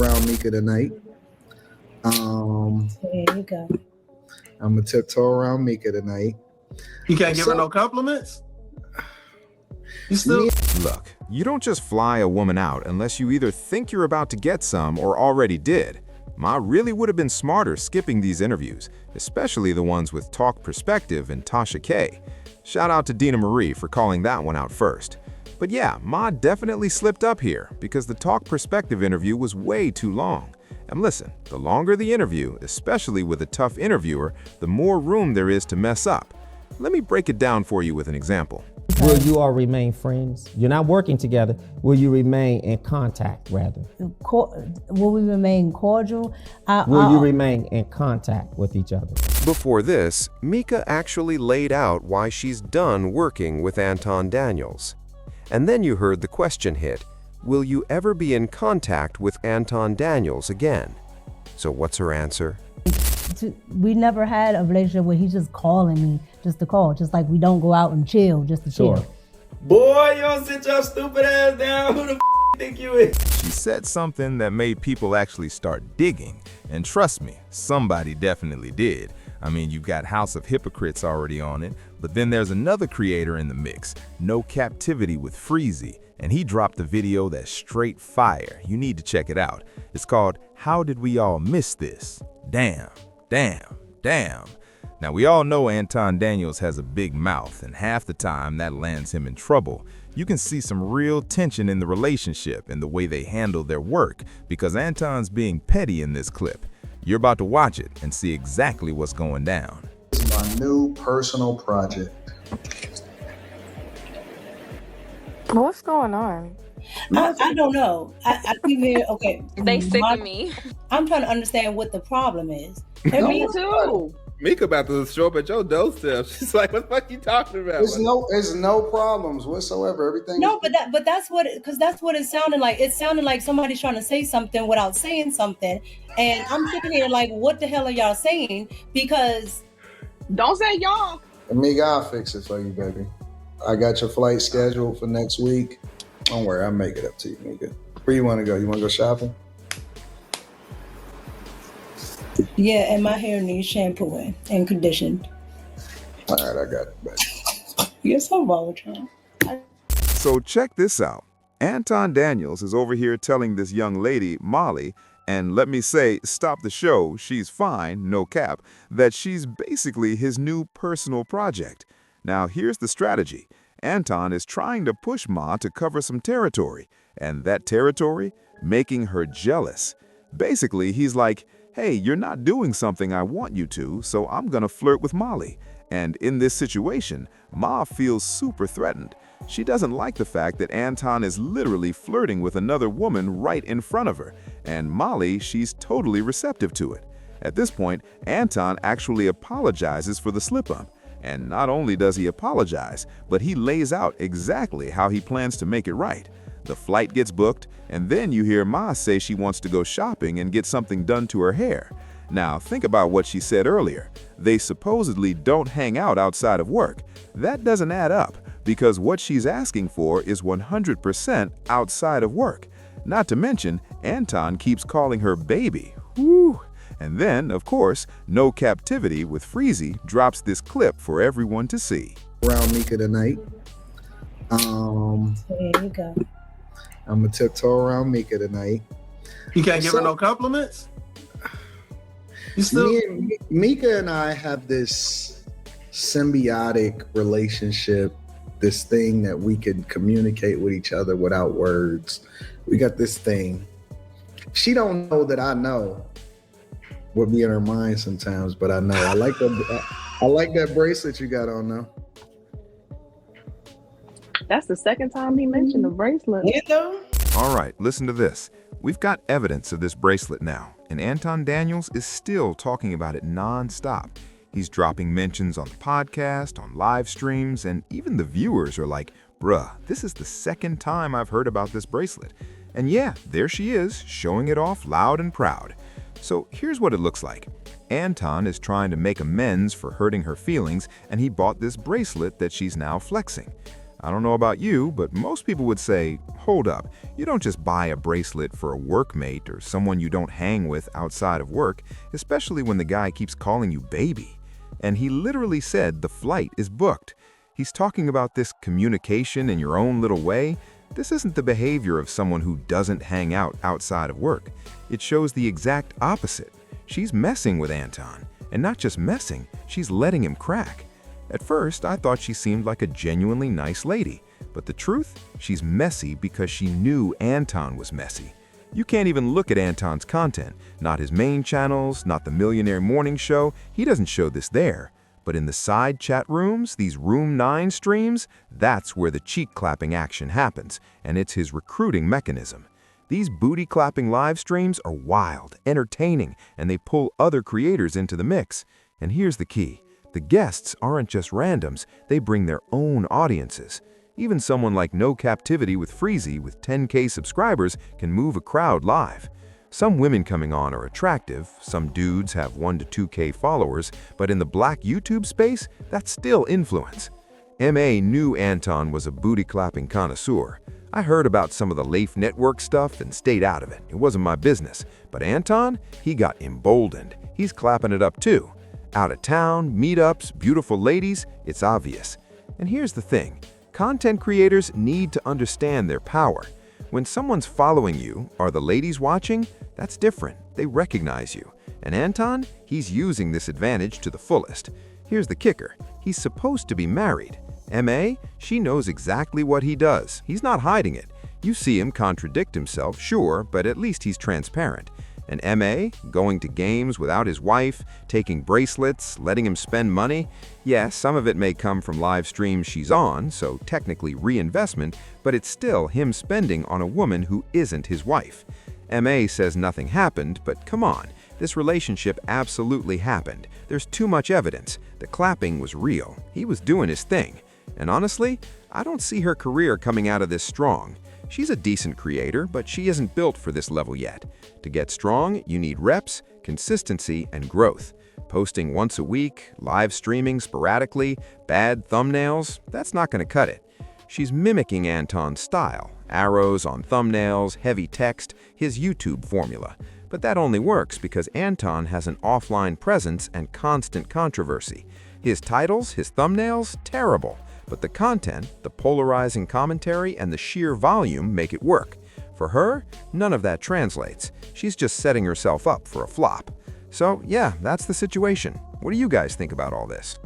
around Micca tonight. There you go. I'm gonna tiptoe around Micca tonight. You can't give her no compliments? You still... Look, you don't just fly a woman out unless you either think you're about to get some or already did. Ma really would have been smarter skipping these interviews, especially the ones with Talk Perspective and Tasha K. Shout out to Dina Marie for calling that one out first. But yeah, Ma definitely slipped up here because the Talk Perspective interview was way too long. And listen, the longer the interview, especially with a tough interviewer, the more room there is to mess up. Let me break it down for you with an example. Will you all remain friends? You're not working together. Will you remain in contact, rather? Will we remain cordial? Will you remain in contact with each other? Before this, Micca actually laid out why she's done working with Anton Daniels. And then you heard the question hit, will you ever be in contact with Anton Daniels again? So what's her answer? We never had a relationship where he's just calling me just to call, just like we don't go out and chill just to chill. Boy, you don't sit your stupid ass down. Who the you think you is? She said something that made people actually start digging. And trust me, somebody definitely did. I mean, you've got House of Hypocrites already on it, but then there's another creator in the mix, No Captivity with Freezy, and he dropped a video that's straight fire. You need to check it out. It's called How Did We All Miss This? Damn, damn, damn. Now, we all know Anton Daniels has a big mouth, and half the time that lands him in trouble. You can see some real tension in the relationship and the way they handle their work because Anton's being petty in this clip. You're about to watch it and see exactly what's going down. This is my new personal project. What's going on? I don't know. I keep hearing, okay. They sick of me. I'm trying to understand what the problem is. Me too. Micca about to show up at your doorstep. She's like, what the fuck you talking about? There's no problems whatsoever. Everything. No, but that's what it sounded like. It sounded like somebody's trying to say something without saying something, and I'm sitting here like, what the hell are y'all saying? Because don't say y'all. Amiga, I'll fix it for you, baby. I got your flight scheduled for next week. Don't worry, I'll make it up to you, Amiga. Where you want to go? You want to go shopping? Yeah, and my hair needs shampooing and conditioned. All right, I got it, baby. Yes, I'm wrong with you. So check this out. Anton Daniels is over here telling this young lady, Molly, and let me say, stop the show, she's fine, no cap, that she's basically his new personal project. Now, here's the strategy. Anton is trying to push Ma to cover some territory, and that territory, making her jealous. Basically, he's like, hey, you're not doing something I want you to, so I'm gonna flirt with Molly. And in this situation, Ma feels super threatened. She doesn't like the fact that Anton is literally flirting with another woman right in front of her, and Molly, she's totally receptive to it. At this point, Anton actually apologizes for the slip-up. And not only does he apologize, but he lays out exactly how he plans to make it right. The flight gets booked, and then you hear Ma say she wants to go shopping and get something done to her hair. Now, think about what she said earlier. They supposedly don't hang out outside of work. That doesn't add up, because what she's asking for is 100% outside of work. Not to mention, Anton keeps calling her baby. Whew. And then, of course, No Captivity with Freezy drops this clip for everyone to see. Around Micca tonight. There you go. I'm gonna tiptoe around Micca tonight. You can't give her no compliments? You still... Micca and I have this symbiotic relationship, this thing that we can communicate with each other without words. We got this thing. She don't know that I know what be in her mind sometimes, but I know. I like that bracelet you got on though. That's the second time he mentioned the bracelet. All right, listen to this. We've got evidence of this bracelet now, and Anton Daniels is still talking about it non-stop. He's dropping mentions on the podcast, on live streams, and even the viewers are like, bruh, this is the second time I've heard about this bracelet. And yeah, there she is, showing it off loud and proud. So here's what it looks like. Anton is trying to make amends for hurting her feelings, and he bought this bracelet that she's now flexing. I don't know about you, but most people would say, hold up, you don't just buy a bracelet for a workmate or someone you don't hang with outside of work, especially when the guy keeps calling you baby. And he literally said the flight is booked. He's talking about this communication in your own little way. This isn't the behavior of someone who doesn't hang out outside of work. It shows the exact opposite. She's messing with Anton, and not just messing, she's letting him crack. At first, I thought she seemed like a genuinely nice lady, but the truth, she's messy because she knew Anton was messy. You can't even look at Anton's content, not his main channels, not the Millionaire Morning Show, he doesn't show this there. But in the side chat rooms, these Room 9 streams, that's where the cheek-clapping action happens, and it's his recruiting mechanism. These booty-clapping live streams are wild, entertaining, and they pull other creators into the mix. And here's the key. The guests aren't just randoms, they bring their own audiences. Even someone like No Captivity with Freezy with 10K subscribers can move a crowd live. Some women coming on are attractive, some dudes have 1 to 2K followers, but in the black YouTube space, that's still influence. MA knew Anton was a booty-clapping connoisseur. I heard about some of the Leif Network stuff and stayed out of it. It wasn't my business. But Anton, he got emboldened. He's clapping it up too. Out of town, meetups, beautiful ladies, it's obvious. And here's the thing. Content creators need to understand their power. When someone's following you, are the ladies watching? That's different. They recognize you. And Anton, he's using this advantage to the fullest. Here's the kicker. He's supposed to be married. MA, she knows exactly what he does. He's not hiding it. You see him contradict himself, sure, but at least he's transparent. And MA, going to games without his wife, taking bracelets, letting him spend money. Yes, some of it may come from live streams she's on, so technically reinvestment, but it's still him spending on a woman who isn't his wife. MA says nothing happened, but come on, this relationship absolutely happened. There's too much evidence. The clapping was real. He was doing his thing. And honestly, I don't see her career coming out of this strong. She's a decent creator, but she isn't built for this level yet. To get strong, you need reps, consistency, and growth. Posting once a week, live streaming sporadically, bad thumbnails, that's not going to cut it. She's mimicking Anton's style, arrows on thumbnails, heavy text, his YouTube formula. But that only works because Anton has an offline presence and constant controversy. His titles, his thumbnails, terrible. But the content, the polarizing commentary, and the sheer volume make it work. For her, none of that translates. She's just setting herself up for a flop. So yeah, that's the situation. What do you guys think about all this?